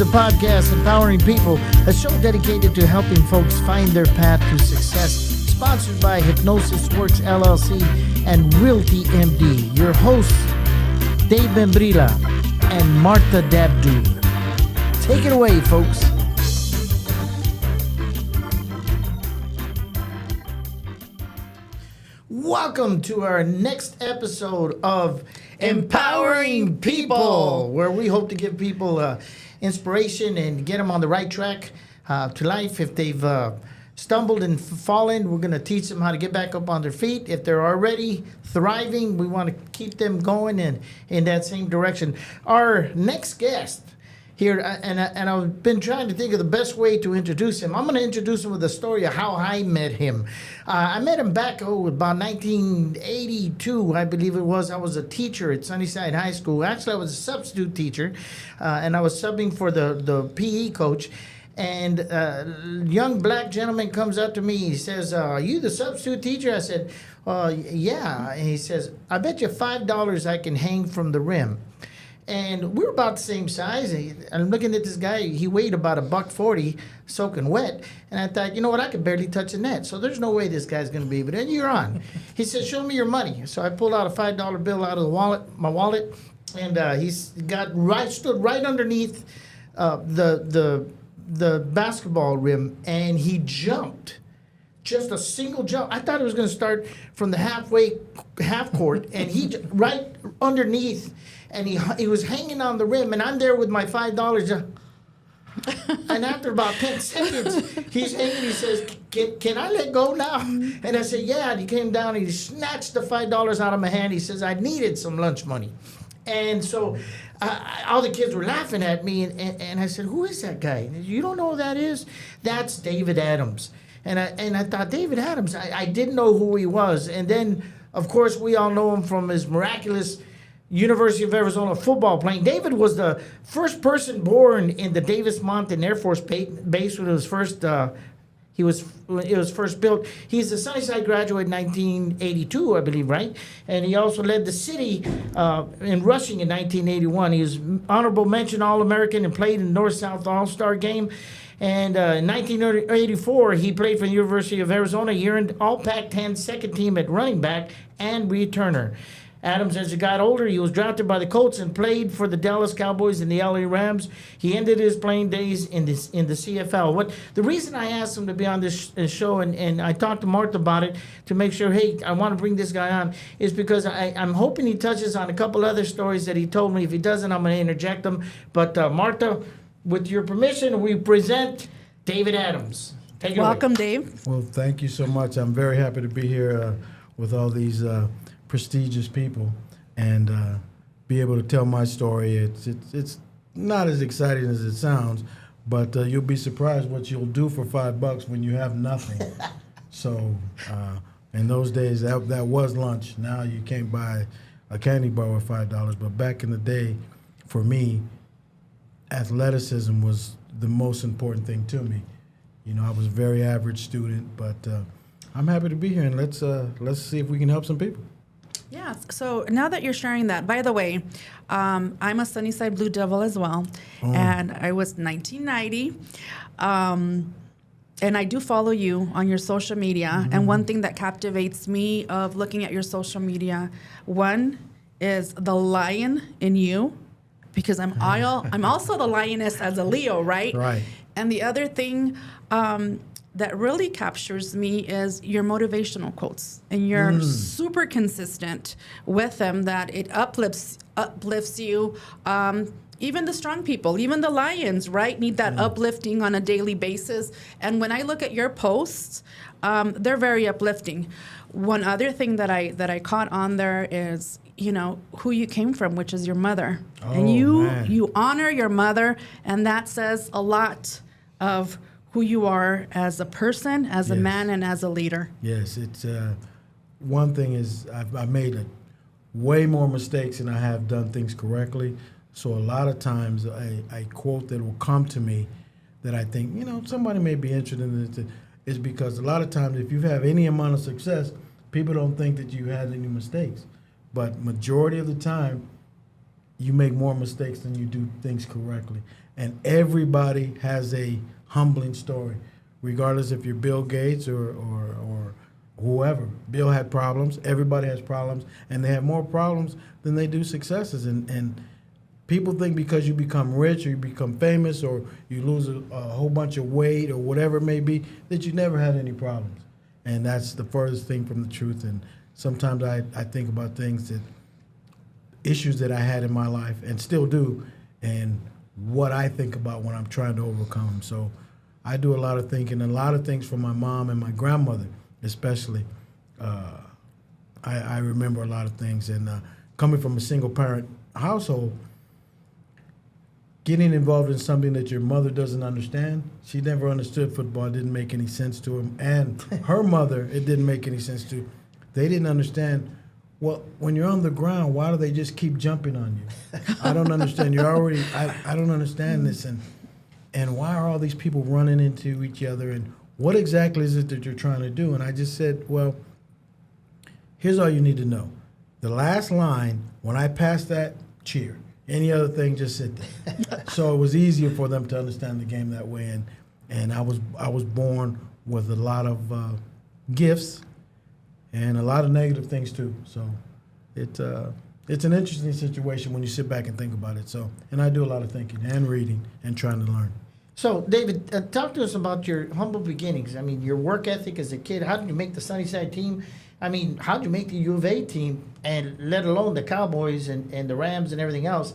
the podcast Empowering People, a show dedicated to helping folks find their path to success. Sponsored by Hypnosis Works LLC and Realty MD. Your hosts, Dave Membrila and Martha Dabdu. Take it away, folks. Welcome to our next episode of Empowering People, where we hope to give people inspiration and get them on the right track to life. If they've stumbled and fallen, we're going to teach them how to get back up on their feet. If they're already thriving, we want to keep them going in that same direction. Our next guest here, and I've been trying to think of the best way to introduce him. I'm going to introduce him with a story of how I met him. I met him back about 1982, I believe it was. I was a teacher at Sunnyside High School. Actually, I was a substitute teacher, and I was subbing for the PE coach. And a young black gentleman comes up to me. He says, "Are you the substitute teacher?" I said, "Yeah." And he says, "I bet you $5 I can hang from the rim." And we're about the same size. I'm looking at this guy. He weighed about $140, soaking wet. And I thought, you know what? I could barely touch the net. So there's no way this guy's going to be able to. And you're on. He said, "Show me your money." So I pulled out a $5 bill out of my wallet. And he stood right underneath the basketball rim. And he jumped. Just a single jump. I thought it was going to start from the half court. And he right underneath. And he was hanging on the rim, and I'm there with my $5. And after about 10 seconds, he's hanging. He says, can I let go now? And I said, yeah. And he came down, and he snatched the $5 out of my hand. He says, I needed some lunch money. And so all the kids were laughing at me, and I said, who is that guy? And you don't know who that is? That's David Adams. And I thought, David Adams, I didn't know who he was. And then, of course, we all know him from his miraculous University of Arizona football playing. David was the first person born in the Davis Mountain Air Force Base when it was first first built. He's a Sunnyside graduate in 1982, I believe, right? And he also led the city in rushing in 1981. He was honorable mention All-American and played in the North-South All-Star game. And in 1984, he played for the University of Arizona. He earned All Pac-10 second team at running back and returner. Adams, as he got older, he was drafted by the Colts and played for the Dallas Cowboys and the LA Rams. He ended his playing days in the CFL. The reason I asked him to be on this show, and I talked to Martha about it to make sure, hey, I want to bring this guy on, is because I'm hoping he touches on a couple other stories that he told me. If he doesn't, I'm going to interject them. But Martha, with your permission, we present David Adams. Take it away. Welcome, Dave. Well, thank you so much. I'm very happy to be here with all these prestigious people and be able to tell my story. It's not as exciting as it sounds, but you'll be surprised what you'll do for $5 when you have nothing. So in those days, that was lunch. Now you can't buy a candy bar with $5. But back in the day, for me, athleticism was the most important thing to me. You know, I was a very average student, but I'm happy to be here, and let's see if we can help some people. Yeah, so now that you're sharing that, by the way, I'm a Sunnyside Blue Devil as well, and I was 1990, and I do follow you on your social media, and one thing that captivates me of looking at your social media, one is the lion in you, because I'm also the lioness as a Leo, right? Right. And the other thing that really captures me is your motivational quotes, and you're super consistent with them, that it uplifts you. Even the strong people, even the lions, right, need that uplifting on a daily basis. And when I look at your posts, they're very uplifting. One other thing that I caught on there is, you know, who you came from, which is your mother. And you honor your mother, and that says a lot of who you are as a person, as a man, and as a leader. Yes, it's one thing is I've made way more mistakes than I have done things correctly. So a lot of times a quote that will come to me that I think, you know, somebody may be interested in it, is because a lot of times if you have any amount of success, people don't think that you had any mistakes. But majority of the time, you make more mistakes than you do things correctly. And everybody has a humbling story, regardless if you're Bill Gates or whoever. Bill had problems. Everybody has problems, and they have more problems than they do successes. And people think because you become rich or you become famous or you lose a whole bunch of weight or whatever it may be, that you never had any problems. And that's the furthest thing from the truth. And sometimes I think about issues that I had in my life and still do, and what I think about when I'm trying to overcome them. So I do a lot of thinking, and a lot of things from my mom and my grandmother especially. I remember a lot of things. And coming from a single-parent household, getting involved in something that your mother doesn't understand. She never understood football. It didn't make any sense to him. And her mother, it didn't make any sense to. They didn't understand, well, when you're on the ground, why do they just keep jumping on you? I don't understand. I don't understand this. And why are all these people running into each other? And what exactly is it that you're trying to do? And I just said, well, here's all you need to know. The last line, when I pass that, cheer. Any other thing, just sit there. So it was easier for them to understand the game that way. And I was born with a lot of gifts and a lot of negative things too. So it's an interesting situation when you sit back and think about it. So, and I do a lot of thinking and reading and trying to learn. So, David, talk to us about your humble beginnings. I mean, your work ethic as a kid. How did you make the Sunnyside team? I mean, how did you make the U of A team, and let alone the Cowboys and the Rams and everything else?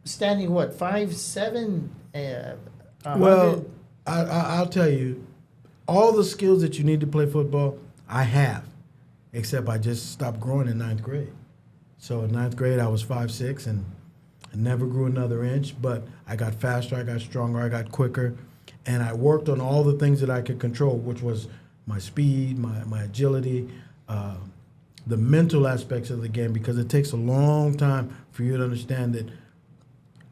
Standing, what, 5'7"? Well, I'll tell you, all the skills that you need to play football, I have, except I just stopped growing in ninth grade. So in ninth grade, I was 5'6", and I never grew another inch, but I got faster, I got stronger, I got quicker, and I worked on all the things that I could control, which was my speed, my agility, the mental aspects of the game, because it takes a long time for you to understand that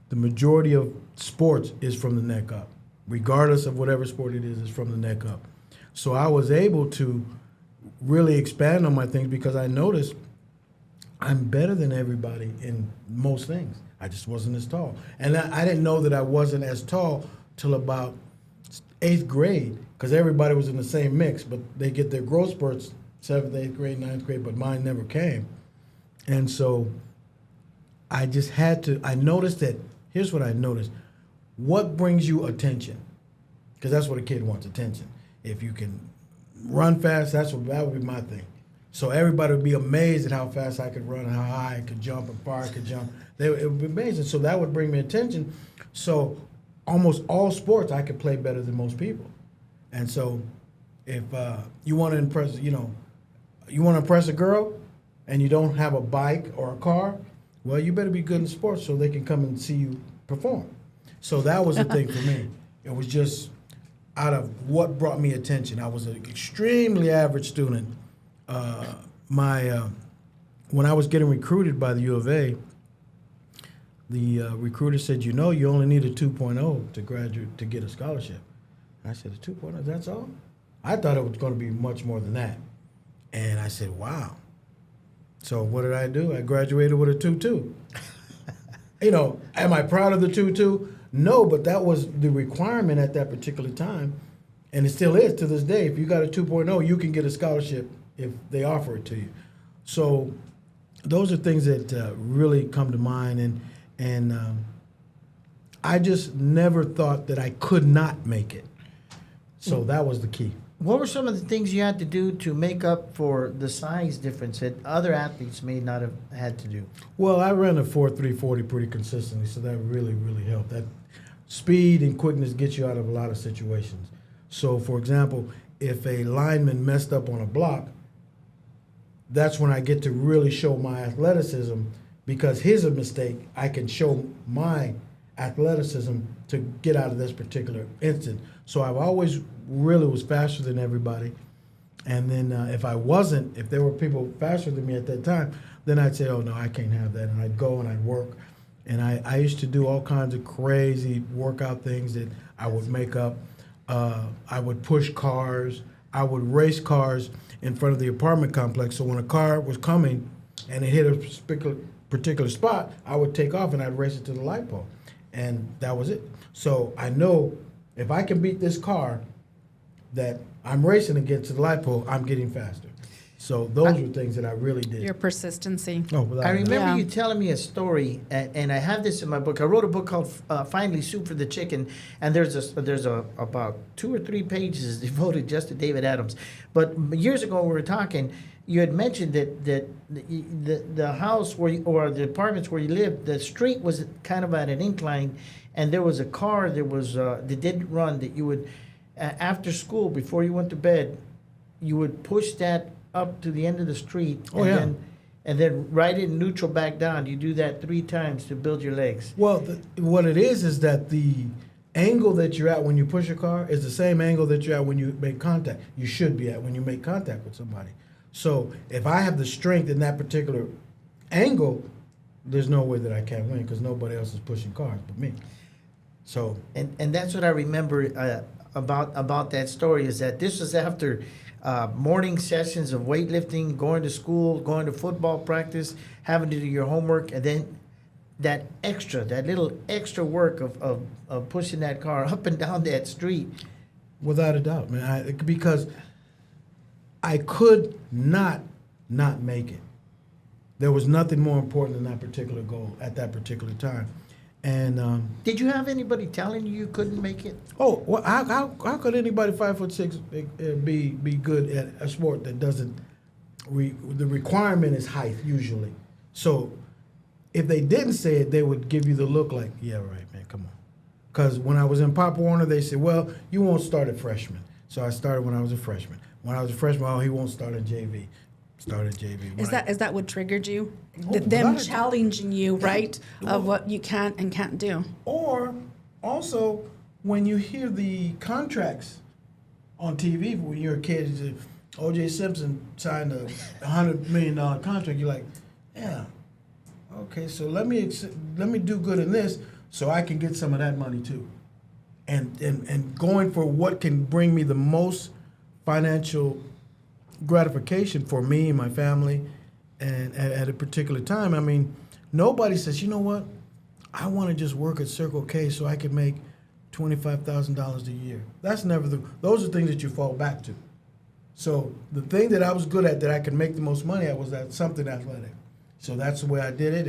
the majority of sports is from the neck up. Regardless of whatever sport it is, it's from the neck up. So I was able to really expand on my things because I noticed I'm better than everybody in most things. I just wasn't as tall. And I didn't know that I wasn't as tall till about 8th grade, because everybody was in the same mix, but they get their growth spurts 7th, 8th grade, 9th grade, but mine never came. And so I just had to, I noticed that, here's what I noticed. What brings you attention? Because that's what a kid wants, attention. If you can run fast, that would be my thing. So everybody would be amazed at how fast I could run and how high I could jump and far I could jump. It would be amazing. So that would bring me attention. So almost all sports I could play better than most people. And so if you want to impress, you want to impress a girl and you don't have a bike or a car, well, you better be good in sports so they can come and see you perform. So that was the thing for me. It was just out of what brought me attention. I was an extremely average student. When I was getting recruited by the U of A, the recruiter said, you only need a 2.0 to graduate to get a scholarship. I said, a 2.0, that's all? I thought it was going to be much more than that. And I said, wow. So what did I do? I graduated with a 2.2. Am I proud of the 2.2? No, but that was the requirement at that particular time. And it still is to this day. If you got a 2.0, you can get a scholarship if they offer it to you. So those are things that really come to mind. And I just never thought that I could not make it. So that was the key. What were some of the things you had to do to make up for the size difference that other athletes may not have had to do? Well, I ran a 4.340 pretty consistently, so that really, really helped. That speed and quickness gets you out of a lot of situations. So, for example, if a lineman messed up on a block, that's when I get to really show my athleticism, because his a mistake, I can show my athleticism to get out of this particular instant. So I've always really was faster than everybody. And then if there were people faster than me at that time, then I'd say, oh, no, I can't have that. And I'd go and I'd work. And I used to do all kinds of crazy workout things that I would make up. I would push cars. I would race cars in front of the apartment complex. So when a car was coming and it hit a particular spot, I would take off and I'd race it to the light pole. And that was it. So I know if I can beat this car that I'm racing against to the light pole, I'm getting faster. So those were things that I really did. Your persistency. Oh, without I a doubt. remember Yeah. you telling me a story, and I have this in my book. I wrote a book called "Finally Soup for the Chicken," and there's about 2 or 3 pages devoted just to David Adams. But years ago, we were talking. You had mentioned that the house where or the apartments where you lived, the street was kind of at an incline, and there was a car that didn't run, that you would after school before you went to bed, you would push that up to the end of the street, and then ride it in neutral back down. You do that 3 times to build your legs. Well, what it is that the angle that you're at when you push a car is the same angle that you're at when you make contact. You should be at when you make contact with somebody. So if I have the strength in that particular angle, there's no way that I can't win because nobody else is pushing cars but me. So And that's what I remember about that story, is that this was after morning sessions of weightlifting, going to school, going to football practice, having to do your homework, and then that little extra work of pushing that car up and down that street. without a doubt, man, because I could not make it. There was nothing more important than that particular goal at that particular time. And Did you have anybody telling you couldn't make it? oh, well, how could anybody 5'6" be good at a sport that doesn't? The requirement is height usually. So if they didn't say it, they would give you the look like, yeah, right, man, come on. Because when I was in Pop Warner, they said, well, you won't start at freshman. So I started when I was a freshman. When I was a freshman, oh, he won't start at JV. Started JV. Is that what triggered you? Oh, Them without a- challenging you, right, Well- of what you can and can't do. Or also, when you hear the contracts on TV when you're a kid, you say, O.J. Simpson signed a $100 million contract. You're like, yeah, okay, so let me do good in this so I can get some of that money too. And going for what can bring me the most financial gratification for me and my family, and at a particular time. I mean, nobody says, you know what, I want to just work at Circle K so I can make $25,000 a year. That's never those are things that you fall back to. So the thing that I was good at that I could make the most money at was that something athletic. So that's the way I did it,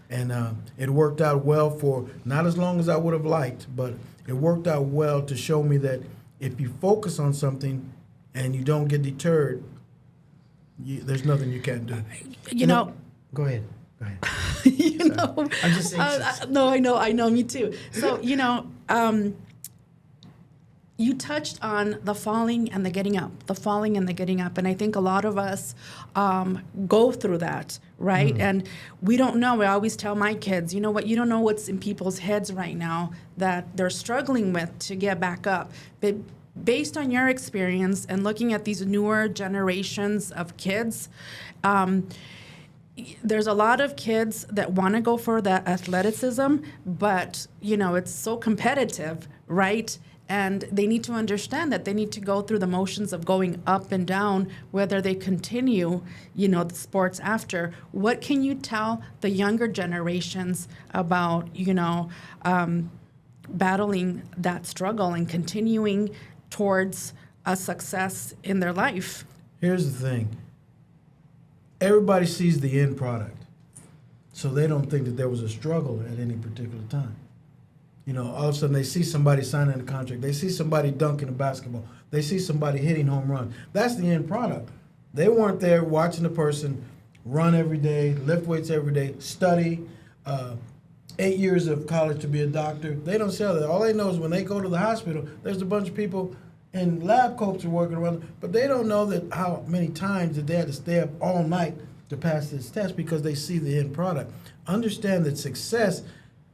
and it worked out well for not as long as I would have liked, but it worked out well to show me that if you focus on something and you don't get deterred, there's nothing you can't do. You know, Go ahead. you know. I'm just anxious. No, I know, me too. So, you know, you touched on the falling and the getting up, and I think a lot of us go through that, right? And we don't know. I always tell my kids, you know what, you don't know what's in people's heads right now that they're struggling with to get back up. But based on your experience and looking at these newer generations of kids, there's a lot of kids that want to go for that athleticism, but, you know, it's so competitive, right? And they need to understand that they need to go through the motions of going up and down, whether they continue, you know, the sports after. What can you tell the younger generations about, you know, battling that struggle and continuing towards a success in their life? Here's the thing. Everybody sees the end product, so they don't think that there was a struggle at any particular time. You know, all of a sudden they see somebody signing a contract. They see somebody dunking a basketball. They see somebody hitting home run. That's the end product. They weren't there watching the person run every day, lift weights every day, study, 8 years of college to be a doctor. They don't sell that. All they know is when they go to the hospital, there's a bunch of people in lab coats are working around, but they don't know that how many times that they had to stay up all night to pass this test because they see the end product. Understand that success,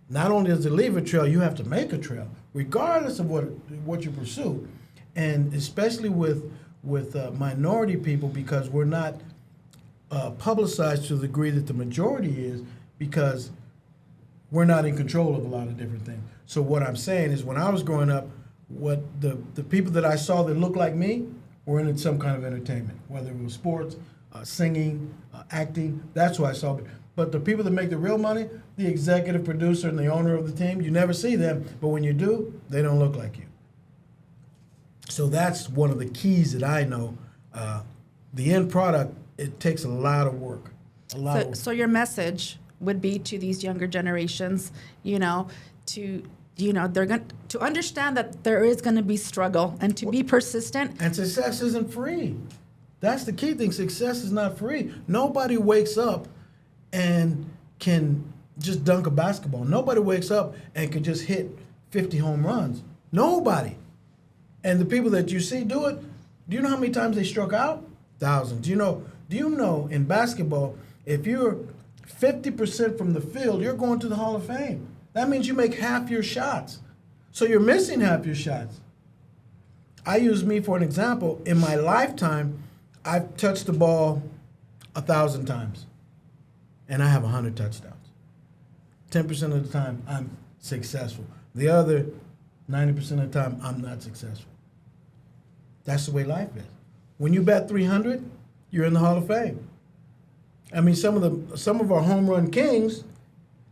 not only does it leave a trail, you have to make a trail, regardless of what you pursue, and especially with minority people, because we're not publicized to the degree that the majority is, because we're not in control of a lot of different things. So what I'm saying is, when I was growing up, what the people that I saw that looked like me were in some kind of entertainment, whether it was sports, singing, acting. That's why I saw it. But the people that make the real money, the executive producer and the owner of the team, you never see them. But when you do, they don't look like you. So that's one of the keys that I know. The end product, it takes a lot of work. So your message would be to these younger generations, they're going to understand that there is going to be struggle and to be persistent. And success isn't free. That's the key thing. Success is not free. Nobody wakes up and can just dunk a basketball. Nobody wakes up and can just hit 50 home runs. Nobody. And the people that you see do it, do you know how many times they struck out? Thousands. Do you know in basketball, if you're 50% from the field, you're going to the Hall of Fame. That means you make half your shots. So you're missing half your shots. I use me for an example. In my lifetime, I've touched the ball 1,000 times, and I have 100 touchdowns. 10% of the time, I'm successful. The other 90% of the time, I'm not successful. That's the way life is. When you bat 300, you're in the Hall of Fame. I mean, some of our home run kings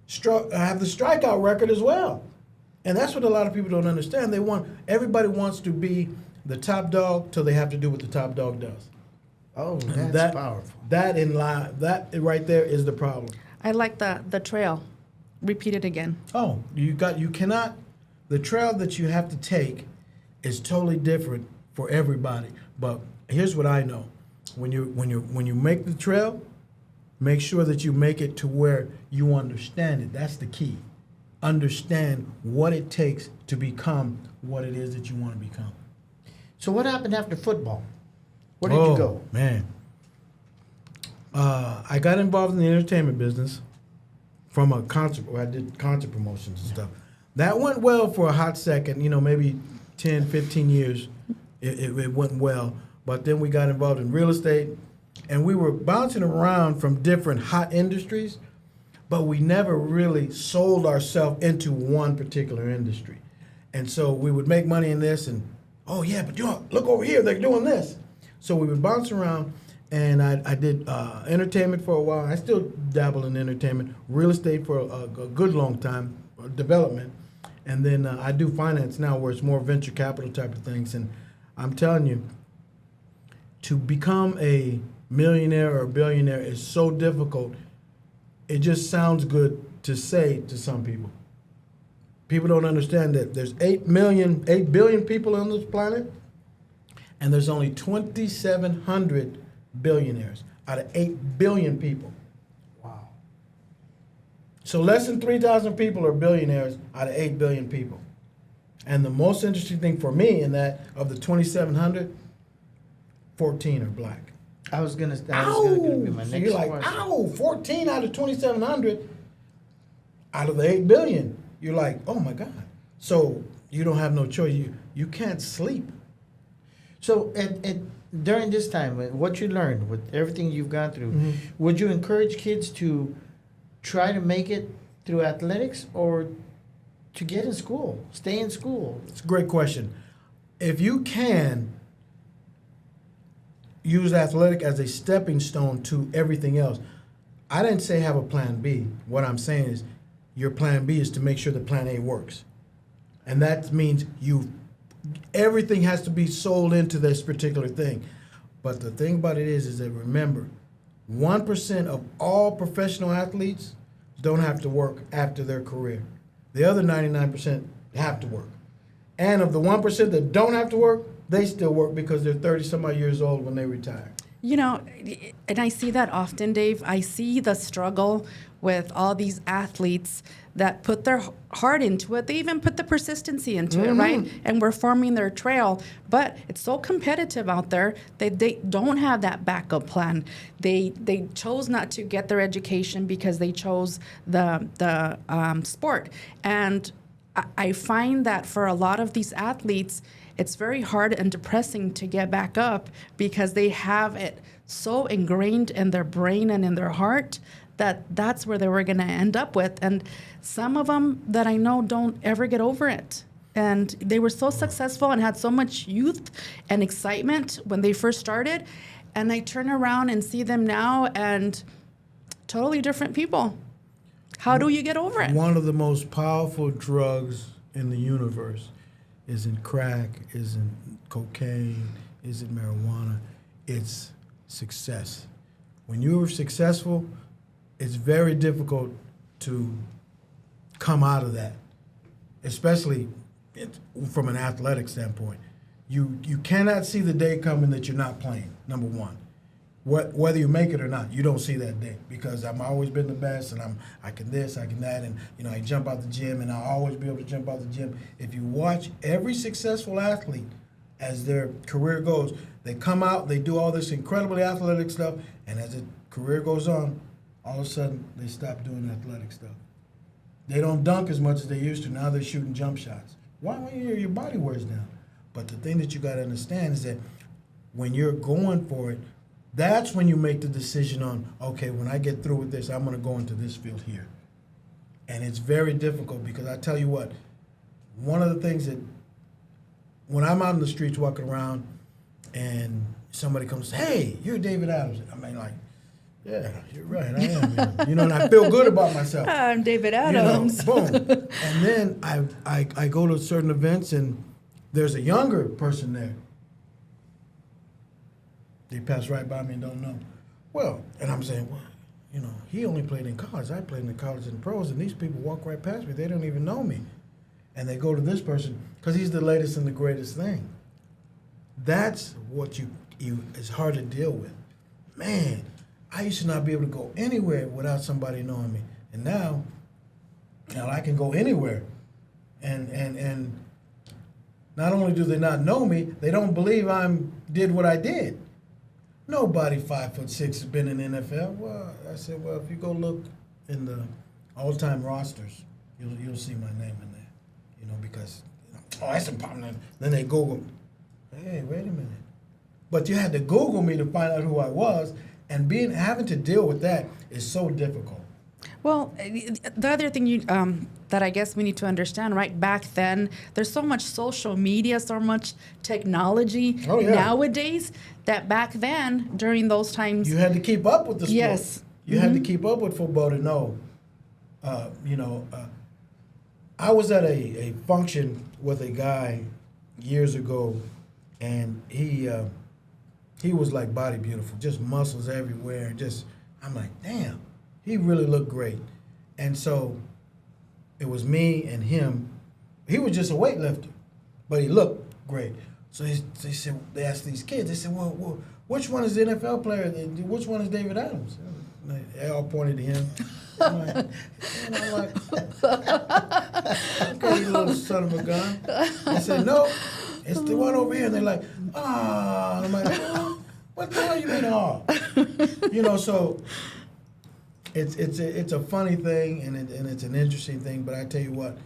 have the strikeout record as well, and that's what a lot of people don't understand. Everybody wants to be the top dog till they have to do what the top dog does. Oh, that's powerful. That right there is the problem. I like the trail. Repeat it again. Oh, you cannot. The trail that you have to take is totally different for everybody. But here's what I know: when you make the trail, make sure that you make it to where you understand it. That's the key. Understand what it takes to become what it is that you want to become. So what happened after football? Where did you go? Man, I got involved in the entertainment business from a concert where I did concert promotions and stuff. That went well for a hot second, maybe 10, 15 years. It went well. But then we got involved in real estate, and we were bouncing around from different hot industries, but we never really sold ourselves into one particular industry. And so we would make money in this, and, oh, yeah, but look over here, they're doing this. So we would bounce around, and I did entertainment for a while. I still dabble in entertainment, real estate for a good long time, development. And then I do finance now, where it's more venture capital type of things. And I'm telling you, to become a millionaire or a billionaire is so difficult. It just sounds good to say to some people. People don't understand that there's 8 billion people on this planet, and there's only 2,700 billionaires out of 8 billion people. Wow. So less than 3,000 people are billionaires out of 8 billion people. And the most interesting thing for me in that, of the 2,700, 14 are black. That was gonna be my next So you're like, question. 14 out of 2,700 out of the 8 billion. You're like, oh my God. So you don't have no choice. You can't sleep. So during this time, what you learned with everything you've gone through, would you encourage kids to try to make it through athletics or to get in school, stay in school? It's a great question. If you can use athletic as a stepping stone to everything else, I didn't say have a plan B. What I'm saying is your plan B is to make sure that plan A works. And that means everything has to be sold into this particular thing. But the thing about it is that remember, 1% of all professional athletes don't have to work after their career. The other 99% have to work. And of the 1% that don't have to work, they still work because they're 30-some-odd years old when they retire. And I see that often, Dave. I see the struggle with all these athletes that put their heart into it. They even put the persistency into it, right? And we're forming their trail. But it's so competitive out there that they don't have that backup plan. They chose not to get their education because they chose the sport. And I find that for a lot of these athletes, it's very hard and depressing to get back up because they have it so ingrained in their brain and in their heart that that's where they were going to end up with. And some of them that I know don't ever get over it. And they were so successful and had so much youth and excitement when they first started. and I turn around and see them now and totally different people. How do you get over it? One of the most powerful drugs in the universe isn't crack, isn't cocaine, isn't marijuana. It's success. When you're successful, it's very difficult to come out of that, especially from an athletic standpoint. You cannot see the day coming that you're not playing, number one. Whether you make it or not, you don't see that day, because I've always been the best, and I can this, I can that, and I jump out the gym, and I'll always be able to jump out the gym. If you watch every successful athlete as their career goes, they come out, they do all this incredibly athletic stuff, and as the career goes on, all of a sudden they stop doing athletic stuff. They don't dunk as much as they used to. Now they're shooting jump shots. Why? When your body wears down. But the thing that you got to understand is that when you're going for it, that's when you make the decision on, okay, when I get through with this, I'm going to go into this field here. And it's very difficult, because I tell you what, one of the things that when I'm out in the streets walking around and somebody comes, hey, you're David Adams. I mean, like, yeah, you're right, I am. And I feel good about myself. I'm David Adams. Boom. And then I go to certain events, and there's a younger person there. They pass right by me and don't know. Well, and I'm saying, well, he only played in college. I played in the college and pros, and these people walk right past me. They don't even know me. And they go to this person because he's the latest and the greatest thing. That's what it's hard to deal with. Man, I used to not be able to go anywhere without somebody knowing me. And now I can go anywhere. And not only do they not know me, they don't believe I did what I did. Nobody 5'6" has been in the NFL. Well, I said, well, if you go look in the all-time rosters, you'll see my name in there. Because that's important. Then they Google, hey, wait a minute. But you had to Google me to find out who I was, and having to deal with that is so difficult. Well, the other thing that I guess we need to understand, right? Back then, there's so much social media, so much technology nowadays, that back then, during those times, you had to keep up with the sport. Yes. You had to keep up with football to know. I was at a function with a guy years ago, and he was like body beautiful, just muscles everywhere. I'm like, damn, he really looked great. And so it was me and him. He was just a weightlifter, but he looked great. So they asked these kids, they said, well, which one is the NFL player? Which one is David Adams? They all pointed to him. I'm like, okay, you little son of a gun. I said, no, it's the one over here. And they're like, ah. I'm like, what the hell you mean, so it's a funny thing, and it's an interesting thing. But I tell you what,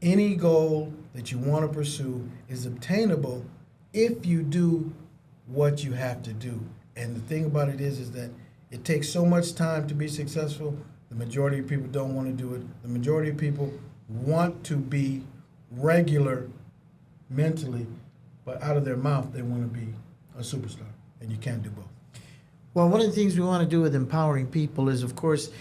any goal that you want to pursue is obtainable if you do what you have to do. And the thing about it is that it takes so much time to be successful. The majority of people don't want to do it. The majority of people want to be regular mentally, but out of their mouth, they want to be a superstar. And you can't do both. Well, one of the things we want to do with empowering people is, of course,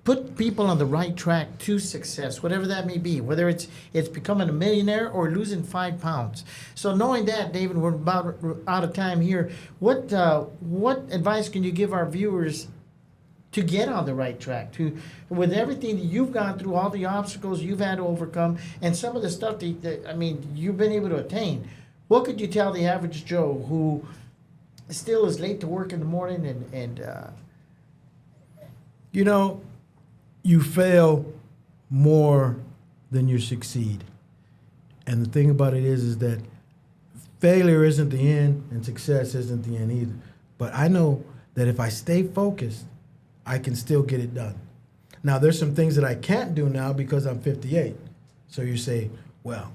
put people on the right track to success, whatever that may be, whether it's becoming a millionaire or losing 5 pounds. So knowing that, David, we're about out of time here. What advice can you give our viewers to get on the right track, with everything that you've gone through, all the obstacles you've had to overcome, and some of the stuff that you've been able to attain? What could you tell the average Joe who still is late to work in the morning and you fail more than you succeed. And the thing about it is that failure isn't the end and success isn't the end either. But I know that if I stay focused, I can still get it done. Now, there's some things that I can't do now because I'm 58. So you say, well,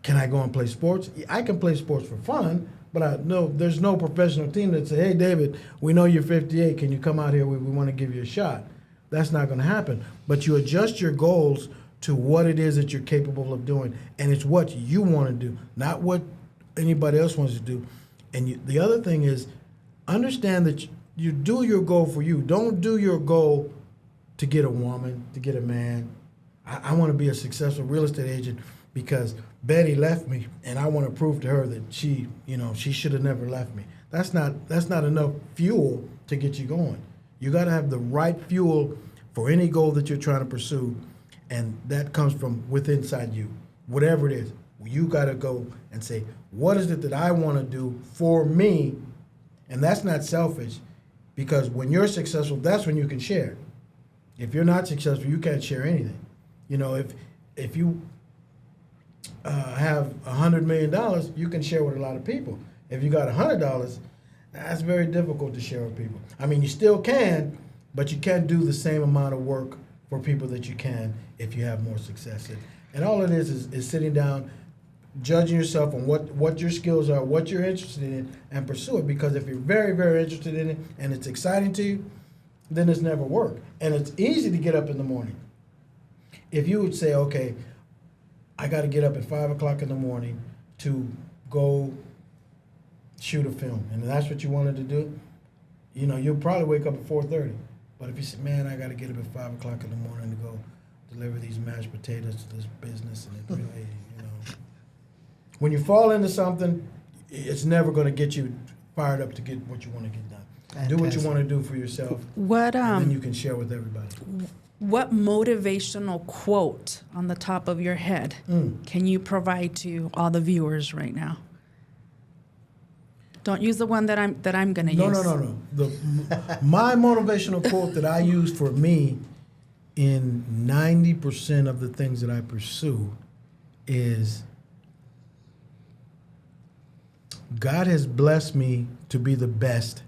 can I go and play sports? I can play sports for fun, but I know there's no professional team that say, hey, David, we know you're 58. Can you come out here? We want to give you a shot. That's not going to happen. But you adjust your goals to what it is that you're capable of doing, and it's what you want to do, not what anybody else wants to do. And the other thing is, understand that you do your goal for you. Don't do your goal to get a woman, to get a man. I want to be a successful real estate agent because Betty left me, and I want to prove to her that she should have never left me. That's not enough fuel to get you going. You got to have the right fuel for any goal that you're trying to pursue, and that comes from within inside you. Whatever it is, you got to go and say, what is it that I want to do for me? And that's not selfish, because when you're successful, that's when you can share. If you're not successful, you can't share anything. If you have $100 million, you can share with a lot of people. If you got $100, that's very difficult to share with people. I mean, you still can, but you can't do the same amount of work for people that you can if you have more success. And all it is sitting down, judging yourself on what your skills are, what you're interested in, and pursue it. Because if you're very, very interested in it and it's exciting to you, then it's never work. And it's easy to get up in the morning. If you would say, okay, I got to get up at 5 o'clock in the morning to go shoot a film, and that's what you wanted to do, you'll probably wake up at 4:30. But if you say, man, I got to get up at 5 o'clock in the morning to go deliver these mashed potatoes to this business, and it really, when you fall into something, it's never going to get you fired up to get what you want to get done. Fantastic. Do what you want to do for yourself, and then you can share with everybody. What motivational quote on the top of your head can you provide to all the viewers right now? Don't use the one that I'm going to use. No. My motivational quote that I use for me in 90% of the things that I pursue is, God has blessed me to be the best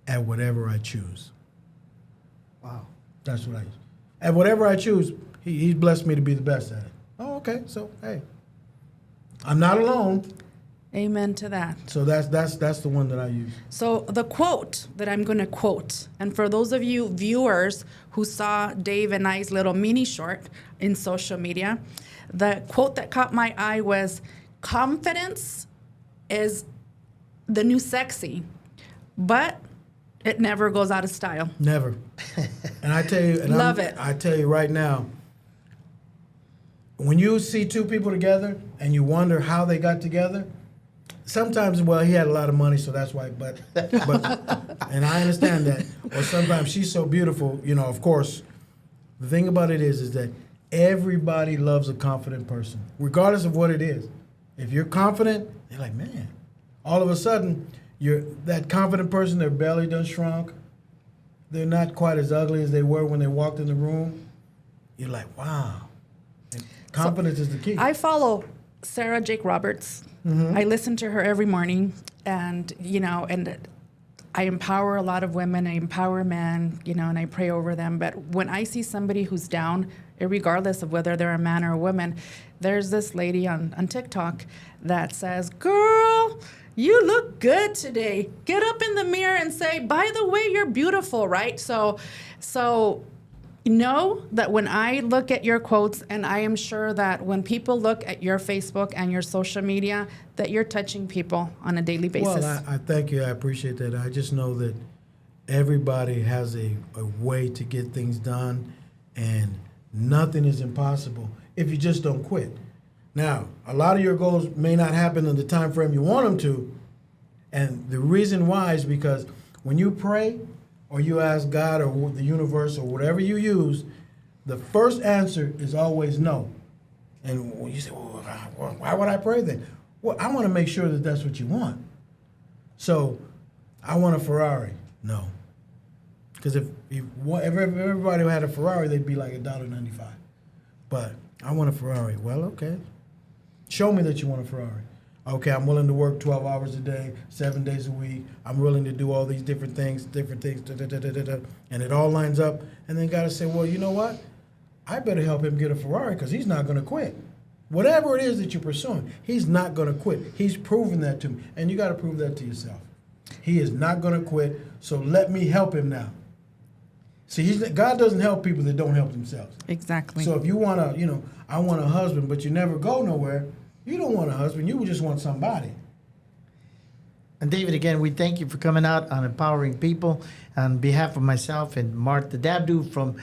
at whatever I choose. Wow. That's what I use. At whatever I choose, he's blessed me to be the best at it. Oh, okay. So, hey, I'm not alone. Amen to that. So that's the one that I use. So the quote that I'm going to quote, and for those of you viewers who saw Dave and I's little mini short in social media, the quote that caught my eye was, confidence is the new sexy, but it never goes out of style. Never. And I tell you, Love it. I tell you right now, when you see two people together and you wonder how they got together, sometimes, well, he had a lot of money, so that's why, but and I understand that. Or sometimes she's so beautiful, of course. The thing about it is that everybody loves a confident person, regardless of what it is. If you're confident, they're like, man. All of a sudden, you're that confident person, their belly done shrunk. They're not quite as ugly as they were when they walked in the room. You're like, wow. And confidence is the key. I follow Sarah Jake Roberts. Mm-hmm. I listen to her every morning, and I empower a lot of women. I empower men, and I pray over them. But when I see somebody who's down, regardless of whether they're a man or a woman, there's this lady on TikTok that says, "Girl, you look good today. Get up in the mirror and say, by the way, you're beautiful," right? So know that when I look at your quotes, and I am sure that when people look at your Facebook and your social media, that you're touching people on a daily basis. Well, I thank you. I appreciate that. I just know that everybody has a way to get things done, and nothing is impossible if you just don't quit. Now, a lot of your goals may not happen in the time frame you want them to, and the reason why is because when you pray or you ask God or the universe or whatever you use, the first answer is always no. And when you say, well, why would I pray then? Well, I want to make sure that that's what you want. So, I want a Ferrari. No. Because if everybody had a Ferrari, they'd be like $1.95. But I want a Ferrari. Well, okay. Show me that you want a Ferrari. Okay, I'm willing to work 12 hours a day, 7 days a week. I'm willing to do all these different things, and it all lines up. And then got to say, well, you know what? I better help him get a Ferrari because he's not going to quit. Whatever it is that you're pursuing, he's not going to quit. He's proven that to me, and you got to prove that to yourself. He is not going to quit, so let me help him now. See, God doesn't help people that don't help themselves. Exactly. So if you want to, I want a husband, but you never go nowhere, you don't want a husband. You just want somebody. And David, again, we thank you for coming out on Empowering People. On behalf of myself and Martha Dabdu from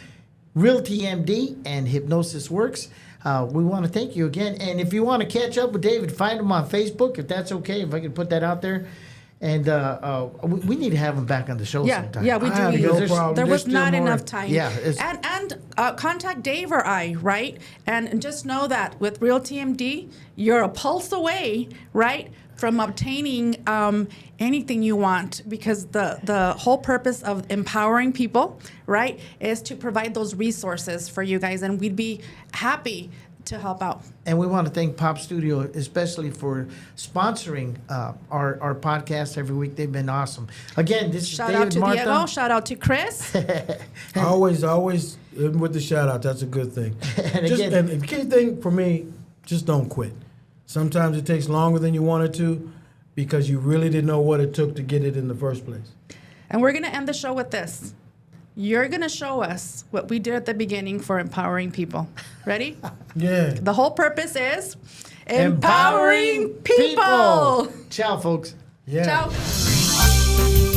Realty MD and Hypnosis Works, we want to thank you again. And if you want to catch up with David, find him on Facebook, if that's okay, if I can put that out there. And we need to have him back on the show sometime. Yeah, we do. have no problem. There was There's not still more. enough time. Yeah, and contact Dave or I, right? And just know that with Realty MD, you're a pulse away, right, from obtaining anything you want, because the whole purpose of empowering people, right, is to provide those resources for you guys, and we'd be happy to help out. And we want to thank Pop Studio, especially for sponsoring our podcast every week. They've been awesome. Again, this Shout is out David to Martha. Diego. Shout out to Chris. Always with the shout out. That's a good thing. And And the key thing for me, just don't quit. Sometimes it takes longer than you wanted to because you really didn't know what it took to get it in the first place. And we're going to end the show with this. You're going to show us what we did at the beginning for empowering people. Ready? Yeah. The whole purpose is empowering people. Ciao, folks. Yeah. Ciao.